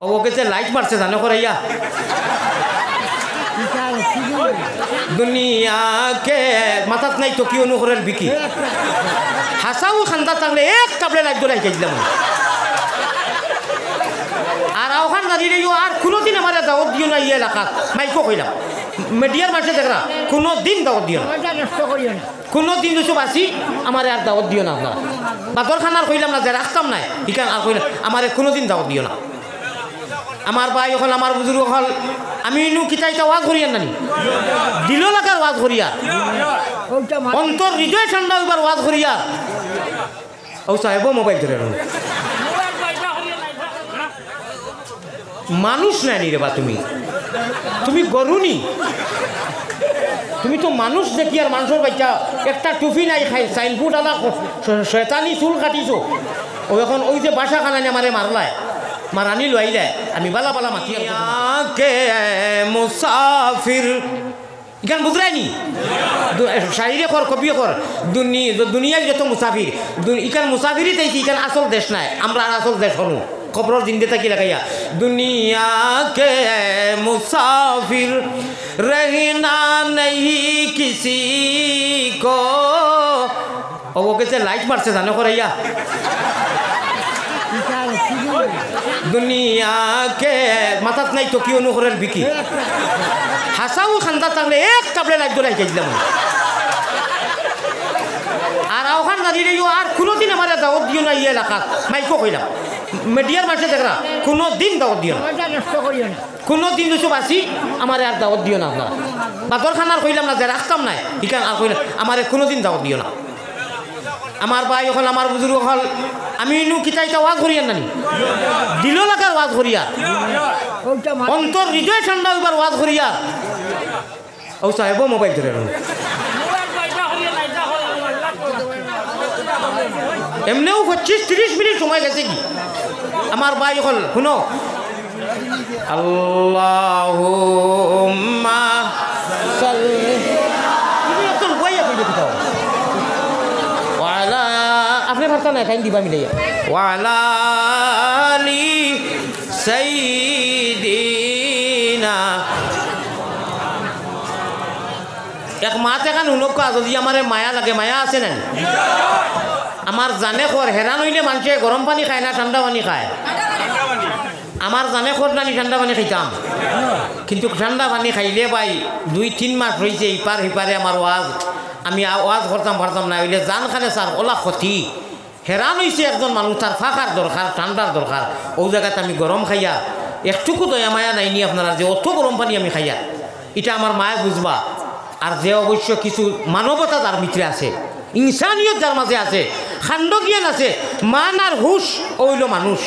ওকে যে লাইট মারছে জানো করাইয়া দুনিয়াকে মাথাত নাই তো কি অনুকরের বিকি হাসাও খান্দা থাকলে এক কাপড়ে লাইট ধরে দিলাম আর ওখান দাঁড়িয়ে আর কোনোদিন আমার দাওয়াত দিও না ইয়ে এলাকাত মাইকো কইলাম মিডিয়ার মাসে দেখরা কোনো দিন দাওয়াত দিও না কোনো দিন দুশো বাসি আমার আর দাওয়াত দিও না আপনারা বাদর খানার কইলাম না যে রাখতাম নাই ইকান আর কইলাম আমার কোনো দিন দাওয়াত দিও না আমার ভাই হল আমার বুজুর্গ হল আমি ইনু কিতাইতা ওয়াজ করিয়ান নানি দিল লাগার ওয়াজ করিয়া অন্তর হৃদয় ঠান্ডা হইবার ওয়াজ করিয়া ও সাহেব মোবাইল ধরে মানুষ নাই রে বা তুমি তুমি গরুনি তুমি তো মানুষ দেখি আর মানুষের বাচ্চা একটা টুপি নাই খাই সাইনফুট আলা শয়তানি চুল কাটিছো ও এখন ওই যে বাসা খানানি আমারে মারলায় মারানি লই যায় আমি বালা বালা মাতি কে মুসাফির ইখান বুঝরাইনি শারীরে কর কবি কর দুনিয়ার যত মুসাফির ইখান মুসাফিরই তাইছি ইখান আসল দেশ নাই আমরা আসল দেশ হনু খবরের জিন্দে থাকি লাগাইয়া দুনিয়া কে মুসাফির রহনা নেই কিসি কো ওকে যে লাইট মারছে জানো করাইয়া দুনিয়াকে মাথাত নাই তো কি অনুকরের বিকি হাসাও খান্দা থাকলে এক কাপড়ে লাইট ধরে দিলাম আর ওখান দাঁড়িয়ে আর কোনোদিন আমার দাওয়াত দিও না ইয়ে এলাকাত মাইকো কইলাম মিডিয়ার মাসে দেখরা কোনো দিন দাওয়াত দিও না কোনো দিন দুশো বাসি আমার আর দাওয়াত দিও না আপনারা বাদর খানার কইলাম না যে রাখতাম নাই ইকান আর কইলাম আমার কোনো দিন দাওয়াত দিও না আমার ভাই হল আমার বুজুর্গ হল আমি ইনু কিতাইতা ওয়াজ করিয়ান নানি দিল লাগার ওয়াজ করিয়া অন্তর হৃদয় ঠান্ডা হইবার ওয়াজ করিয়া ও সাহেব মোবাইল ধরে এমনিও 25-30 মিনিট সময় গেছে কি আমার ভাই হল শুনো আল্লাহুম্মা সাল্লি তুমি তো বইয়া কইতে দাও ওয়ালা আপনি ভাষা না খাই দিবা মিলাইয়া ওয়ালা আলি সাইয়্যিদিনা এক মাতে কান হুনক যদি আমারে মায়া লাগে মায়া আছে না আমার জানে খর হেরান হইলে মানুষে গরম পানি খায় না ঠান্ডা পানি খায় আমার জানে খর না আমি ঠান্ডা পানি খাইতাম কিন্তু ঠান্ডা পানি খাইলে ভাই 2-3 মাস হয়েছে ইপার হিপারে আমার ওয়াজ আমি ওয়াজ করতাম পারতাম না হইলে জান খানে স্যার ওলা ক্ষতি হেরান হয়েছে একজন মানুষ তার ফাঁকার দরকার ঠান্ডার দরকার ও জায়গাতে আমি গরম খাইয়া একটুকু দয়া মায়া নাইনি আপনারা যে অত গরম পানি আমি খাইয়া এটা আমার মায়ে বুঝবা আর যে অবশ্য কিছু মানবতা তার ভিতরে আছে ইনসানিয়ত যার মাঝে আছে খান্ড জ্ঞান আছে মান আর হুশ ওইল মানুষ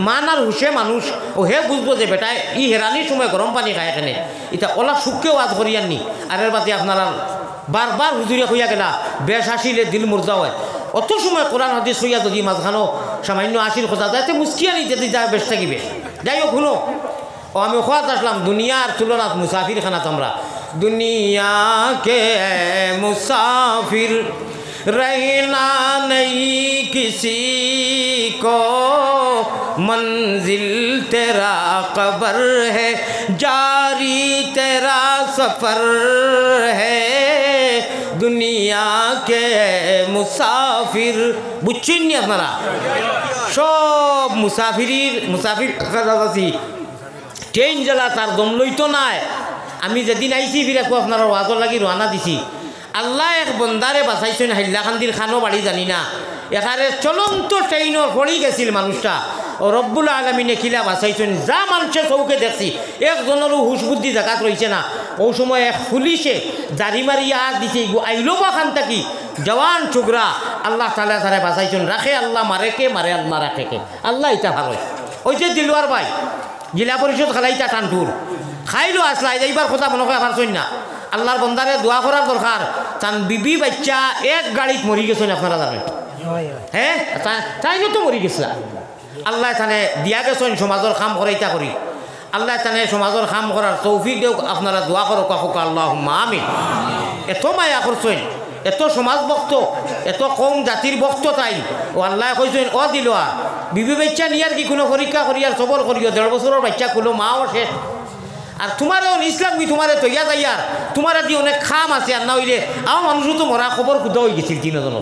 মান আর হুশে মানুষ ও হে বুঝবো যে বেটায় ই হেরানির সময় গরম পানি খায় এখানে এটা ওলা সুখকেও আজ করিয়াননি আর এর বাদে আপনারা বারবার হুজুরিয়া হইয়া গেলা বেশ আসিলে দিল মুরজা হয় অত সময় কোরআন হাদিস হইয়া যদি মাঝখানো সামান্য আসির কথা যাতে মুস্কিয়া নিই যদি যা বেশ থাকিবে যাই হোক শুনো ও আমি খোয়াত আসলাম দুনিয়ার তুলনাত মুসাফির খানাত আমরা দুনিয়া কে মুসাফির रहना नहीं किसी को मंजिल तेरा कब्र है जारी तेरा सफ़र है दुनिया के मुसाफिर बुझছেন নি আপনারা সব মুসাফির কাছাকাছি ট্রেন জ্বালা তার দম লইতো নাই আমি যেদিন আইছি ফিরাকো আপনারা ওয়াজর লাগি রওনা দিছি আল্লাহ এক বন্দারে বাঁচাইছেন হাইলাকান্দির খানো বাড়ি জানি না এখানে চলন্ত ট্রেইনর পড়ি গেছিল মানুষটা ও রব্বুল আলমিনে কিলা বাঁচাইছেন যা মানুষের চৌকে দেখছি একজনেরও হুশ বুদ্ধি জায়গাত রয়েছে না ও সময় এক পুলিশে জারি মারিয়া দিছে আইলো বা খান থাকি জওয়ান চুগরা আল্লাহ তালা তারা বাঁচাইছেন রাখে আল্লাহ মারে কে মারে আল্লাহ রাখে কে আল্লাহ এটা ভালো ওই যে দিলওয়ার ভাই জেলা পরিষদ খালাইতা টানটুর খাইলো আসলা এইবার কথা মনে করে পারছেন না আল্লাহর বন্দারে দোয়া করার দরকার তান বিবি বাচ্চা এক গাড়িত মরি গেছেন আপনারা জানেন হ্যাঁ তাইও তো মরি গেছিল আল্লাহ তানে দিয়া গেছেন সমাজের কাম করাইতা করি আল্লাহ তানে সমাজের কাম করার তৌফিক দেও আপনারা দোয়া করো কাকুক আল্লাহুম্মা আমিন এত মায়া করছেন এত সমাজ ভক্ত এত কম জাতির ভক্ত তাই ও আল্লাহ কইছেন ও দিলওয়া বিবি বাচ্চা নিয়ার কি কোনো পরীক্ষা করি আর সবর করিও 1.5 বছরের বাচ্চা কুলো মাও শেষ আর তোমারও ইসলাম কি তোমারে তৈয়া যাইয়ার তোমার দি অনেক খাম আছে আর না হইলে আমার মানুষও তো মরা খবর কুদা হয়ে গেছিল তিনজন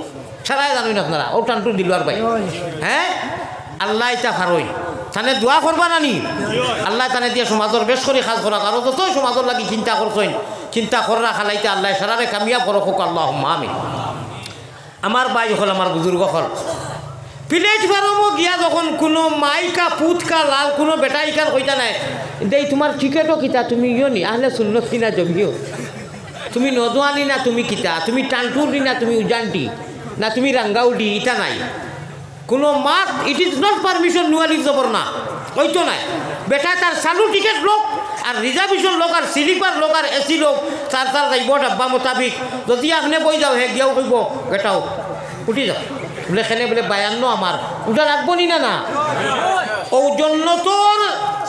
সারাই জানুন আপনারা ও টানটু দিল আর ভাই হ্যাঁ আল্লাহ এটা ফারই তানে দোয়া করবা নানি আল্লাহ তানে দিয়ে সমাজের বেশ করে কাজ করা কারো যতই সমাজের লাগি চিন্তা করছেন চিন্তা করা খালাইতে আল্লাহ সারারে কামিয়াব করো হোক আল্লাহ আমিন আমার ভাই হল আমার বুজুর্গ হল প্লেট ফার্মও গিয়া যখন কোনো মাইকা পুতকা লাল কোনো বেটাইকার কইতা নাই দেই তোমার টিকেটও কিতা তুমি ইয় নি আহলে সুন্নত কিনা জমিও তুমি নদোয়ানি না তুমি কিতা তুমি টানটুরি না তুমি উজানটি না তুমি রাঙ্গাউডি ইটা নাই কোনো মাত ইট ইজ নট পারমিশন নুয়ালির জবর না ওইতো নাই বেটা তার চালু টিকেট লোক আর রিজার্ভেশন লোক আর স্লিপার লোক আর এসি লোক চার যাইব ডাব্বা মোতাবিক যদি আপনি বই যাও হে গিয়াও কইব বেটাও উঠি যাও বলে খেলে বলে বায়ান্ন আমার ওটা রাখবো নি না ও জন্নতর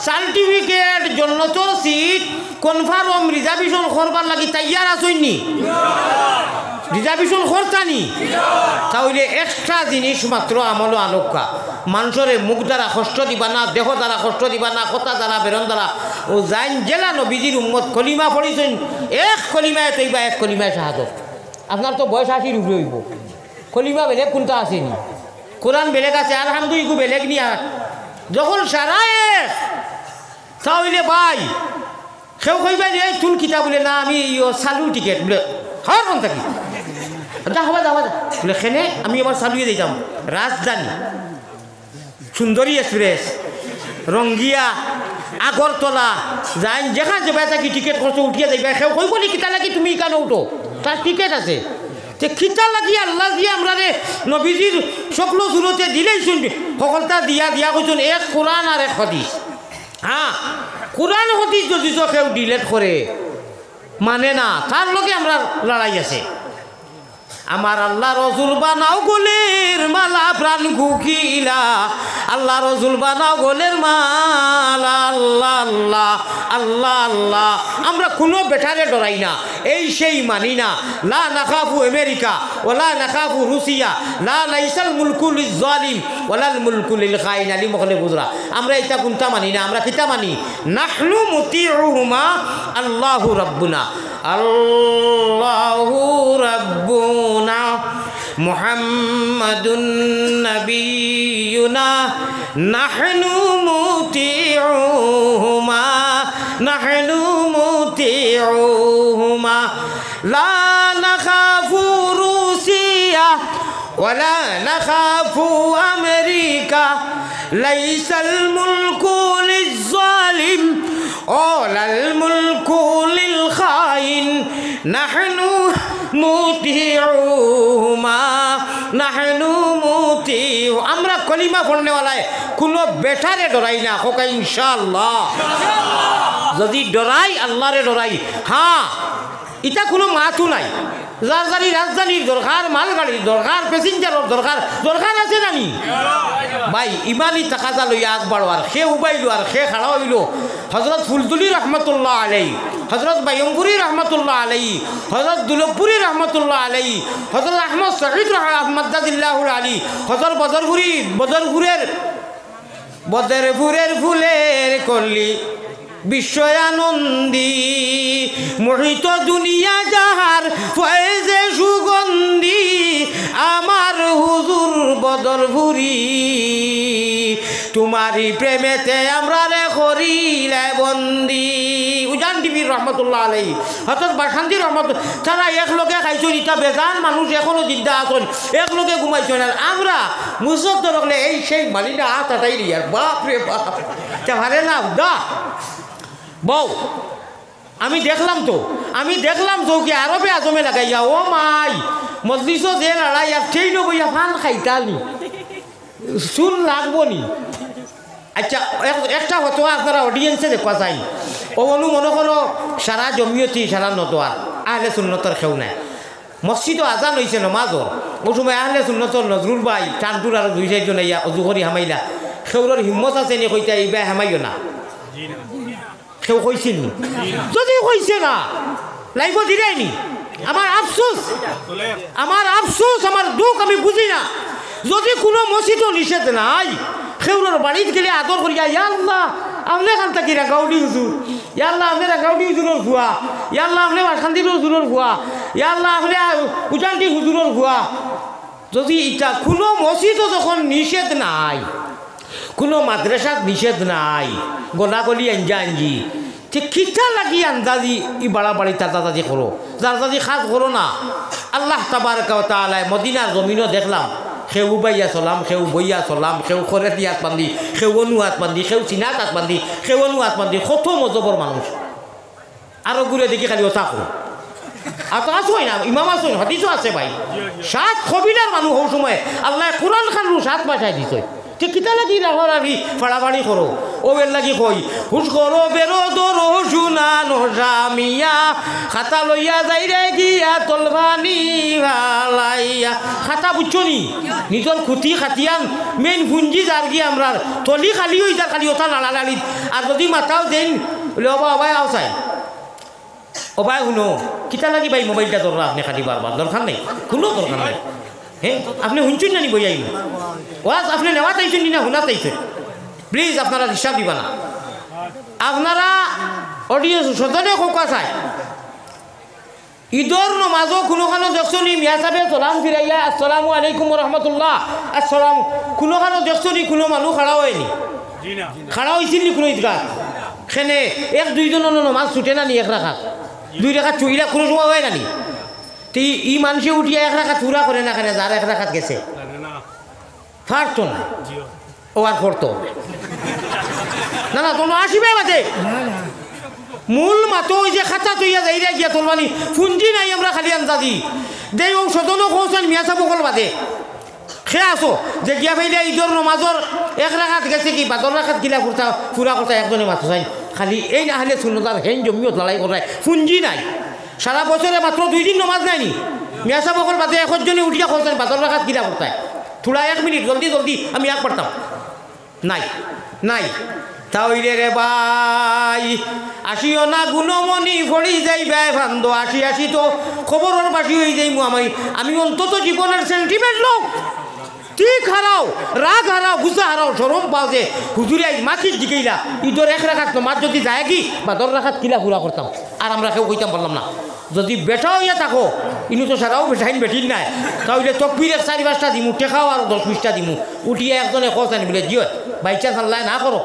সার্টিফিকেট জন্নতর সিট কনফার্ম রিজার্ভেশন করবার লাগি তাইয়ার আসইনি রিজার্ভেশন করতানি তাহলে এক্সট্রা জিনিস মাত্র আমল আলোকা মানুষরে মুখ দ্বারা কষ্ট দিবা না দেহ দ্বারা কষ্ট দিবা না কথা দ্বারা বেরন দ্বারা ও যাইন জেলা নবীজির উম্মত কলিমা পড়িছেন এক কলিমায় তৈবা এক কলিমায় শাহাদত আপনার তো বয়স 80 উপরে হইব কলিমা বেলেগ কোনটা আসেনি কোরআন বেলেগ আছে আলহামদুলিল্লাহ বেলেগ নিয়া যখন সারায় তাহলে ভাই কেউ কইবা যে তুল কিতা বলে না আমি চালু টিকেট বলে হর কোন থাকি যা হবা যাবা বলে খেনে আমি আবার চালুয়ে দিতাম রাজধানী সুন্দরী এক্সপ্রেস রঙ্গিয়া আগরতলা যাই যেখান যাবে থাকি টিকেট করছো উঠিয়ে যাইবা কেউ কইব নি কিতা লাগি তুমি কেন উঠো তার টিকেট আছে যে খিতা লাগি আল্লাহ দিয়ে আমরা রে নবীজির সকল সুরতে দিলেই শুনবি সকলটা দিয়া দিয়া কইছেন এক কোরআন আর এক হাদিস হ্যাঁ কোরআন হাদিস যদি কেউ ডিলেট করে মানে না তার লগে আমরা লড়াই আছে আমার আল্লাহ রসুল বানাও গোলের মালা প্রাণ কুকিলা আল্লাহ রসুল বানাও গোলের মালা আল্লাহ আল্লাহ আল্লাহ আল্লাহ আমরা কোনো বেটারে ডরাই না এই সেই মানি না লা নাখাফু আমেরিকা ওলা নাখাফু রুসিয়া লা লাইসাল মুলকু লিজ জালিম ওয়ালাল মুলকু লিল খাইন আলী মখলে বুজরা আমরা এটা কোনটা মানি না আমরা কিতা মানি নাহনু মুতিউহুমা আল্লাহু রাব্বুনা আল্লাহু রাব্বুনা মুহাম্মাদুন নাবিয়ুনা নাহনু মুতিউহুমা নাহনু মুতিউহুমা লা নাখাফু রুসিয়া ওয়ালা নাখাফু আমেরিকা লাইসাল মুলকু লিজ জালিম ওয়ালাল মুলকু লিল খাইন নাহনু মুতিউহুমা নাহনু মুতিউ আমরা কলিমা পড়নেওয়ালায় কোনো বেটারে ডরাই না হোকা ইনশাআল্লাহ যদি ডরাই আল্লাহরে ডরাই হ্যাঁ এটা কোনো মাথু নাই যার গাড়ি রাজধানীর দরকার মালগাড়ির দরকার প্যাসেঞ্জারের দরকার দরকার আছে জানি ভাই ইমানই টাকাজা লইয়া আগবাড়ো আর সে উবাইলো আর সে খাড়া হইল হজরত ফুলতুলি রহমতুল্লাহ আলাই হজরত বাইয়মপুরি রহমতুল্লাহ আলাই হজরত দুলভপুরি রহমতুল্লাহ আলাই হজরত আহমদ শহীদ আহমদাদিল্লাহুর আলী হজরত বদরপুরের ফুলের কল্লি বিশ্বয়ানন্দী মোহিত দুনিয়া যাহার ফয়েজে সুগন্ধি আমার হুজুর বদরপুরি তোমারই প্রেমেতে আমরা রে করিলে বন্দি উজান টিভির রহমতুল্লাহ আলাই হঠাৎ বাসান্তি রহমত তারা একলগে খাইছো ইটা বেজান মানুষ এখনো জিন্দা আসন একলগে ঘুমাইছেন আর আমরা মুসত ধরলে এই সেই মালিনা হাত আটাই রি আর বাপ রে বাপ ভারে না দা বউ আমি দেখলাম তো কি আরবে আজমে লাগাইয়া ও মাই মজলিসও যে লড়াই আর ট্রেনও বইয়া ফান খাইতালি শুন লাগবো নি আচ্ছা একটা হতো আপনারা অডিয়েন্সে দেখা চাই ও অনু মনে করো সারা জমিয়তি সারা নতোয়ার আহলে সুন্নতর খেউ নাই মসজিদও আজান হয়েছে নমাজর ও সময় আহলে সুন্নতর নজরুল ভাই টানটুর আর 2-4জন ইয়া অজু করি হামাইলা খেউরের হিম্মত আছে নি কইতা এইবা হামাইও না কেউ কইছিল নি যদি কইছে না লাইব দিরাইনি আমার আফসোস, আমার দুঃখ আমি বুঝি না। যদি কোনো মসজিদও নিষেধ নাই, সেগুলোর বাড়িতে গেলে আদর করিয়া ইয়া আল্লাহ আপনি এখান থাকি গাউডি হুজুর, ইয়া আল্লাহ আপনি গাউডি হুজুরের ভুয়া, ইয়া আল্লাহ আপনি বাসকান্দির হুজুরের ভুয়া, ইয়া আল্লাহ আপনি উজানটি হুজুরের ভুয়া। যদি এটা কোনো মসজিদও যখন নিষেধ নাই, কোনো মাদ্রাসাত নিষেধ নাই, গলাগলি আঞ্জি ঠিক খিচা লাগি আন্দাজি ই বাড়াবাড়ি তাতাজি করো, জারদাজি খাস করো না। আল্লাহ তাবারকা ওয়া তাআলা মদিনার জমিনও দেখলাম, সেউ বাইয়া চলাম, সেউ বইয়া চলাম, সেউ খরেতি হাত বান্ধি, সেউ অনু হাত বান্ধি, সেউ চিনাত হাত বান্ধি, সেউ অনু হাত বান্ধি, কত মজবর মানুষ। আরো ঘুরে দেখি খালি ওটা করো। আর তো আসোই না, ইমাম আসোই না, হাদিসও আছে ভাই। 7 কবিলার মানুষ হওয়ার সময় আল্লাহ কোরআন খান 7 ভাষায় দিছে। ঠিক কিতা লাগি রাগি ফাড়াফাড়ি করো, ও এর লাগি কই হুস করো বেরো দরো শুনা নজামিয়া, খাতা লইয়া যাই রে গিয়া তলবানি ভালাইয়া। খাতা বুঝছো নি, নিজের খুঁটি খাতিয়ান মেন ফুঞ্জি যার গিয়ে আমরা তলি খালি হয়ে যার খালি ওটা লাড়ালাড়ি। আর যদি মাথাও দেন বলে অবা অবাই আও চাই, অবাই শুনো কিতা লাগি ভাই মোবাইলটা দরকার আপনি খালি বারবার দরকার নেই, কোনো দরকার নাই। হ্যাঁ আপনি শুনছেন না নি বই আইন ওয়াজ আপনি নেওয়া চাইছেন না শোনা চাইছেন, প্লিজ আপনারা হিসাব দিবা না। আপনারা অডিয়েন্স সজনে কোকা চাই ঈদর নমাজও কোনোখানো দেখছনি মিয়া সাহেবে সালাম ফিরাইয়া আসসালামু আলাইকুম রহমতুল্লাহ আসসালাম, কোনোখানো দেখছনি কোনো মানুষ খাড়া হয়নি, খাড়া হয়েছিল নি কোনো ঈদগাহ সেনে 1-2 জনের নমাজ ছুটে না নি, 1 রাখাত 2 রাখাত চুইলা কোনো সময় হয় না নি। তো ই মানুষে উঠিয়া 1 রাখাত পুরা করে না, কেন যার 1 রাখাত গেছে ফারতো না, ও আর করতো না। না তোমরা আসিবে মাঝে মূল মাতো ওই যে খাতা তৈয়া যাই রে গিয়া তোলবানি ফুঞ্জি নাই, আমরা খালি আন্দাজি দেই ও সদনও কৌশল মিয়া সাহেব বকল বাদে সে আসো যে গিয়া ভাইলে ঈদর নমাজর 1 রাখাত গেছে কি 12 রাখাত গিলা পুরা করতে একজনে মাত্র চাই খালি এই না হলে শূন্যতার হেন জমিয়ত লড়াই করায় ফুঞ্জি নাই। সারা বছরে মাত্র 2 দিন নমাজ নাইনি, মিয়া সাহেব বকল বাদে 1 জনে উঠিয়া কৌশল 12 রাখাত গিলা করতে থোড়া 1 মিনিট জলদি আমি এক পড়তাম নাই নাই। তাইলে রে ভাই আসিও না গুণমণি ফড়ি যাইবে ভান্দ, আসি তো খবরের বাসি হয়ে যাইমু। আমি অন্তত জীবনের সেন্টিমেন্ট লোক, ঠিক হারাও, রাগ হারাও, গুসা হারাও, সরম পাও যে হুজুরে মাখির দিকেইলা ঈদর 1 রাখাত নমাজ যদি যায় কি 12 রাখাত কিলা পুরা করতাম, আর আমরা কেউ কইতাম বললাম না। যদি বেটা হইয়া থাকো ইনু তো সারাও বেটাইন বেটির নাই, তাহলে তকবির 4-5টা দিমু, টেকাও আর 10-20টা দিমু, উঠিয়া একজনে খোঁজানি বলে জিও বাই চান্স আল্লাহ না করো,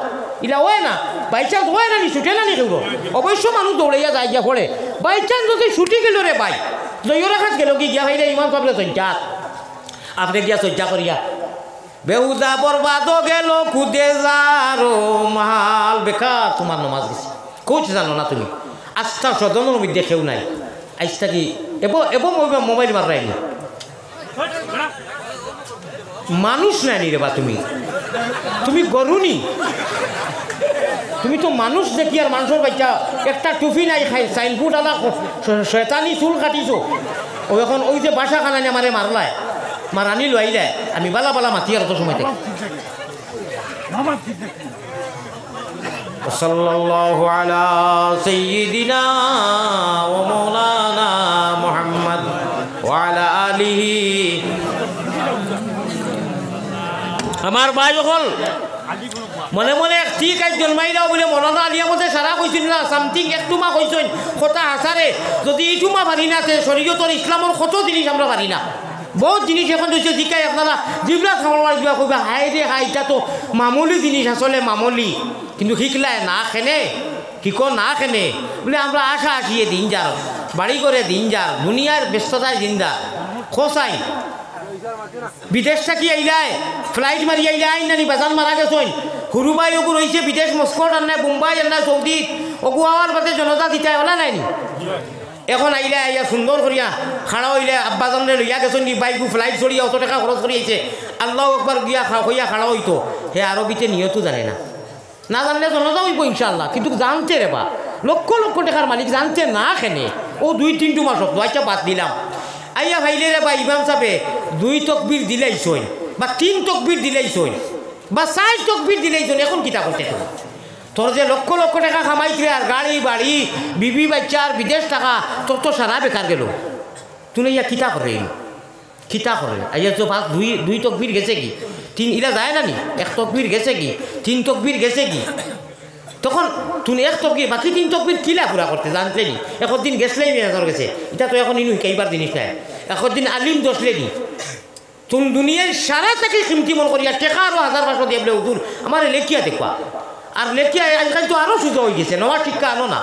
ইলা হয় না বাই চান্স হয় না নি, ছুটে না নি কেউ। অবশ্য মানুষ দৌড়াইয়া যায় গিয়া পড়ে, বাই চান্স যদি ছুটি গেল রে ভাই 2 রাখাত গেল কি গিয়া ভাইলে ইমান পাবলে সজ্জা, আপনি গিয়া সজ্জা করিয়া বেহুদা বরবাদ গেল খুদে যারো মাল, বেকার তোমার নমাজ গেছে। কোচ জানো না তুমি আস্থা সদনের মধ্যে কেউ নাই, আইসটা কি এবং মোবাইল মারাইনি মানুষ নাই রে বা তুমি গরুনি, তুমি তো মানুষ দেখি আর মানুষের বাচ্চা একটা টুপি নাই খাই সাইনফুট আলা শয়তানি চুল কাটিছো, ও এখন ওই যে বাসা খানানি আমারে মারলায় মারানি লই যায়, আমি বালা বালা মাতি আর অত সময় থেকে। সাল্লাল্লাহু আলা সাইয়্যিদিনা ওয়া মাওলানা মুহাম্মদ ওয়া আলা আলিহি। আমার ভাই যখন মনে মনে একটি কাজ জন্মাই দাও বলে মননা আলিয়া মধ্যে সারা কইছিল না, সামথিং একটু মা কইছেন কথা হাসারে, যদি এইটু মা পারি না তে শরীয়তর ইসলামর কত জিনিস আমরা পারি না, বহুত জিনিস এখন হচ্ছে জিকাই আপনারা যেগুলা খাবার দিবা কইবা হাই রে হাই, এটা তো মামুলি জিনিস, আসলে মামুলি, কিন্তু শিখলায় না খেনে কি না খেনে বলে আমরা আশা আসিয়ে দিন যার বাড়ি করে দিন যার দুনিয়ার ব্যস্ততায় জিন্দা খোসাই বিদেশটা কি আইলায় ফ্লাইট মারি আইলে আইন নানি বাজান মারা গেছেন, হুরুবাই ওগু রয়েছে বিদেশ মস্কট আর নাই মুম্বাই আর নাই সৌদি ওগু আওয়ার বাদে জনতা দিতে ওলা নাইনি, এখন আইলে আইয়া সুন্দর করিয়া খাড়া হইলে আব্বাজানরে লইয়া গেছেন কি বাইকু ফ্লাইট চড়িয়া অত টাকা খরচ করিয়েছে, আল্লাহ একবার গিয়া হইয়া খাড়া হইতো, হে আরবিতে নিয়তো জানে না, না জানলে জনতা হইব ইনশাল্লাহ, কিন্তু জানতে রে বা লক্ষ লক্ষ টাকার মালিক জানতে না খেনে ও 2-3 মাস হতো, আচ্ছা বাদ দিলাম। আইয়া ভাইলে রে বা ইমাম সাহেবে 2 তকবির দিলেই সই বা 3 তকবির দিলেই সই বা 4 তকবির দিলেই সই, এখন কিতা করতে হবে তোর যে লক্ষ লক্ষ টাকা কামাইছিলে আর গাড়ি বাড়ি বিবি বাচ্চার বিদেশ টাকা তোর তো সারা বেকার গেল, তুমি ইয়া কিতা করে কিতা করে আইয়া তো ফার্স্ট দুই তকবির গেছে কি তিন ইরা যায় না নি এক তকবির গেছে কি তিন তকবির গেছে কি তখন তুমি এক তকবির বাকি তিন তকবির কিলা পুরা করতে জানতে নি এখন দিন গেছলেই মেয়াজর গেছে এটা তো এখন ইনু শিকাইবার জিনিস নাই এখন দিন আলিম দোষলে নি তুমি দুনিয়ার সারা থেকে কিমতি মন করিয়া টেকা আরো 1500 দিয়ে বলে হুজুর আমার লেখিয়া দেখবা আর লেখিয়া আজকাল তো আরও সুযোগ হয়ে গেছে নমাজ শিক্ষা আনো না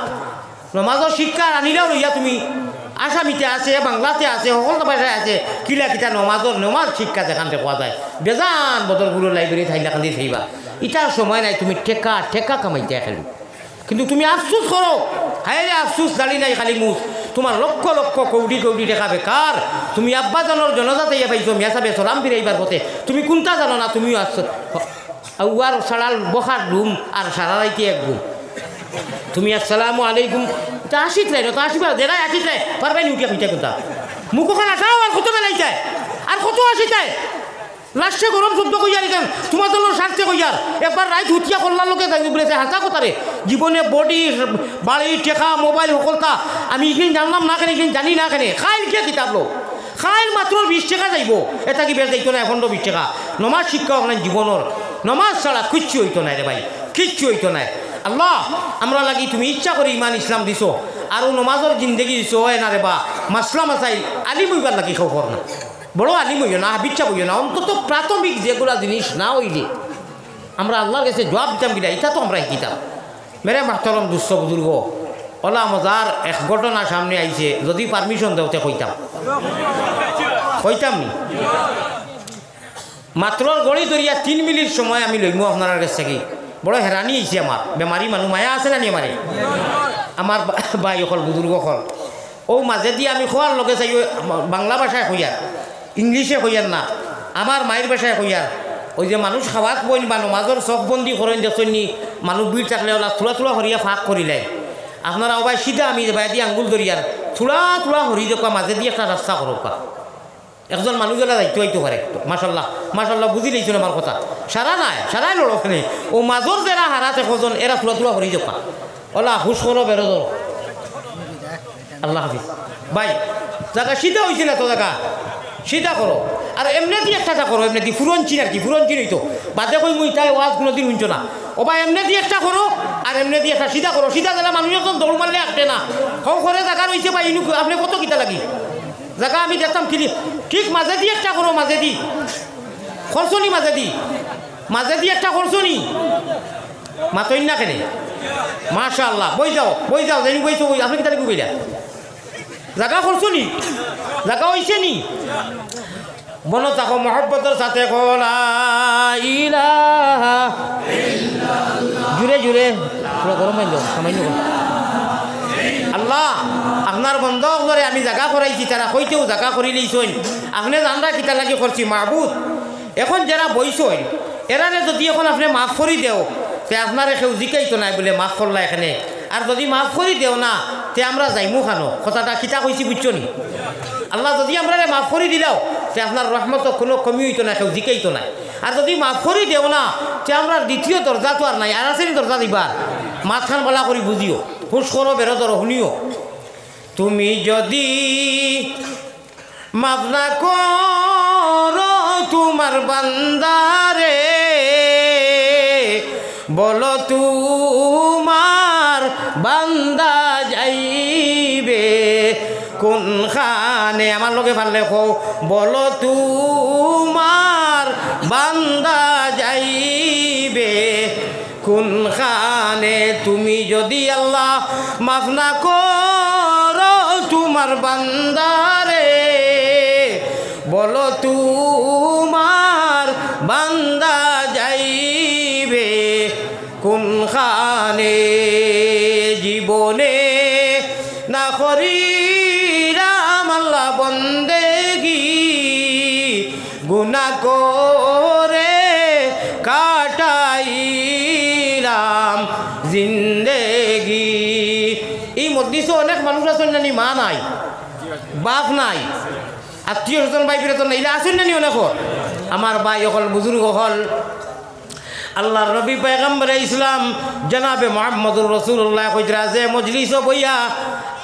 নমাজের শিক্ষা আনিলেও লইয়া তুমি আসামিতে আছে বাংলাতে আছে সকল ভাষায় আছে কিলা কিতা নমাজ শিক্ষা যেখান থেকে পাওয়া যায় বেজান বদরপুরের লাইব্রেরি থাইলা খালি থাইবা ইটার সময় নাই তুমি টেকা কামাইতে খালি কিন্তু তুমি আফসুস করো হায় আফসুস জানি নাই খালি মুখ তোমার লক্ষ লক্ষ কৌড়ি টাকা বেকার তুমি আব্বা জানোর জনজাতে পাইছো মিয়া সাহেব সালাম ফিরাইবার পথে তুমি কোনটা জানো না তুমিও আসছো আর সারাল বখার ঘুম আর সারা রাইতে এক ঘুম তুমি আসসালামু আলাইকুম তা আসিত নাই তো আসিবা দেখায় আসিত নাই পারবাই নি উঠিয়া খুঁজতে কোনটা মুখ ওখানে আসাও আর কত বেলাই যায় আর কত আসি যায় লাস্টে গরম শব্দ কইয়ার কেন তোমার দলের স্বার্থে কইয়ার একবার রাইত উঠিয়া করলার লোকে বলেছে হাসা কথারে জীবনে বডি বাড়ি টেকা মোবাইল সকলটা আমি এখানে জানলাম না কেন এখানে জানি না কেন খাইল কে কিতাব লো খাইল মাত্র 20 টাকা যাইব এটা কি বেশ যাইতো না এখন 20 টাকা নমাজ শিক্ষা ওখানে জীবনের নমাজ ছাড়া কিচ্ছু হইতো না রে ভাই কিচ্ছু হইতো না আল্লাহ আমরা লাগি তুমি ইচ্ছা করে ইমান ইসলাম দিছো আর নমাজের জিন্দগি দিছো হয় না রে বা মাসলা মাসাইল আলিম হইবার লাগি খবর না বড় আলিম হইও না হাবিচ্ছা হইও না অন্তত প্রাথমিক যেগুলা জিনিস না হইলে আমরা আল্লাহর কাছে জবাব দিতাম কিনা এটা তো আমরা শিখিতাম মেরে মাহতরম দুঃস্থ বুজুর্গ ওলা মজার এক ঘটনা সামনে আইছে যদি পারমিশন দেওতে কইতাম নি মাত্র গড়ি ধরিয়া 3 মিনিট সময় আমি লইমু আপনার কাছ থেকে বড় হেরানি হয়েছে আমার বেমারি মানুষ মায়া আছে না নি আমার ভাই অকল বুজুর্গ অকল ও মাঝে দিয়ে আমি খোয়ার লগে চাই বাংলা ভাষায় কইয়ার ইংলিশে কইয়ার না আমার মায়ের ভাষায় কইয়ার ওই যে মানুষ খাওয়াত বইন বা নমাজর চকবন্দি করেন দেখছেন নি মানুষ ভিড় থাকলে ওলা থোড়া হরিয়া ফাঁক করিলেন আপনারা ওবাই সিধা আমি বাই দিয়ে আঙ্গুল ধরিয়ার থোড়া হরি দেখা মাঝে দিয়ে একটা রাস্তা করোকা একজন মানুষেরা দায়িত্ব হইতে পারে মাশাল্লাহ বুঝি লইছিল আমার কথা সারাই লড়খানে ও মাজর যারা হারাতে খোঁজন এরা থোড়া হরি দেখা ওলা হুশ করো বেরোদর আল্লাহ হাফিজ ভাই জায়গা সিধা হয়েছে না তো জায়গা সিধা করো আর এমনি দিয়ে একটা করো এমনি দিয়ে ফুরঞ্চিন আর কি ফুরঞ্চিন হইতো বাদে কই মুই তাই ওয়াজ কোনোদিন শুনছো না ও ভাই এমনি দিয়ে একটা করো আর এমনি দিয়ে একটা সিধা করো সিধা দিলে মানুষ যখন দৌড় মারলে আসবে না হও করে জায়গা রয়েছে ভাই ইনু আপনি কত কিতা লাগি জায়গা আমি দেখতাম ঠিক মাঝে দিয়ে একটা করো মাঝে দি খরচনি মাঝে দিয়ে একটা খরচনি মাতইন না কেনে মাশাআল্লাহ বই যাও জানি বইছো আপনি কিতা লাগি বইলা জায়গা খরচনি জায়গা হইছে নি মনে থাকো মহব্বতের সাথে জুড়ে পুরো গরম হইল সামান্য আল্লাহ আপনার বন্ধ করে আমি জায়গা করাইছি তারা কইতেও জায়গা করি লইছইন আপনি জানরা কিতা লাগি করছি মাহবুদ এখন যারা বইছইন এরারে যদি এখন আপনি মাফ করি দেও তে আপনার কেউ জিকাইতো নাই বলে মাফ করলা এখানে আর যদি মাফ করি দেও না তে আমরা যাইমু খানো কথাটা কিতা কইছি বুঝছো নি আল্লাহ যদি আমরা মাফ করি দিলাও তে আপনার রহমত কোনো কমি হইতো না কেউ জিকাইতো নাই আর যদি মাফ করি দেও না তে আমরা দ্বিতীয় দরজা তো আর নাই আর আছে দরজা দিবার মাঝখান বলা করি বুঝিও হুশ করো বেরোদর শুনিও তুমি যদি মাফ না করো তোমার বান্দারে বলো তোমার বান্দা যাইবে কোনখানে আমার লোকে ভাল লেখো বলো তোমার বান্দা যাইবে কোনখানে তুমি যদি আল্লাহ মাফ না করো তোমার বান্দারে বলো তোমার বান্দা যাইবে কোনখানে জীবনে না করিলাম আল্লাহ বন্দেগি গুনাহ করে কাটাইলাম জিন্দেগি এই মজলিসে অনেক মানুষ আছেন না মা নাই বাপ নাই আত্মীয় স্বজন ভাই ফিরতন নাই আসেন না অনেক আমার ভাই হল বুজুর্গ হল আল্লাহর নবী পয়গম্বরে ইসলাম জনাবে মুহাম্মদুর রাসূলুল্লাহ কইরা যে মজলিস বইয়া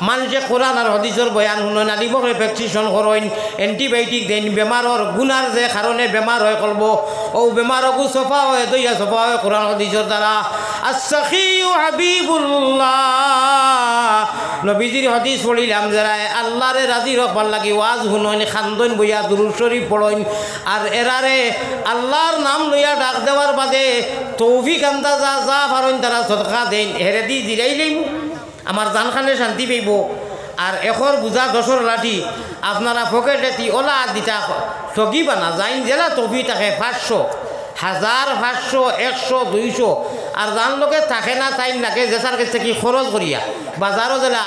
মানুষে কোরআন আর হদিসের বয়ান শুনেন আলিমকে ভ্যাকসিনেশন করেন এন্টিবায়োটিক দেন বেমারর গুণার যে কারণে বেমার হয় করব ও বেমারকু সফা হয় দইয়া সফা হয় কোরআন হদিসের দ্বারা আস-সাখিয়ু হাবিবুল্লাহ নবীজির হদিস পড়িলাম যারা আল্লাহরে রাজি রাখবার লাগি ওয়াজ শুনেন খান্দন বইয়া দুরূদ শরীফ পড়েন আর এরারে আল্লাহর নাম লইয়া ডাক দেওয়ার বাদে তৌফিক আন্দা যা যা পারেন তারা সদকা দেন হেরে দি জিরাইলেই আমার জানখানে শান্তি পাইব আর এখর বুঝা দশর লাঠি আপনারা পকেটেতি ওলা দিতা সগি বানা যাইন জেলা তফি থাকে 500 1000 500 100 200 আর যান লোকে থাকে না টাইম লাগে যেসার কাছ থেকে খরচ করিয়া বাজারও জেলা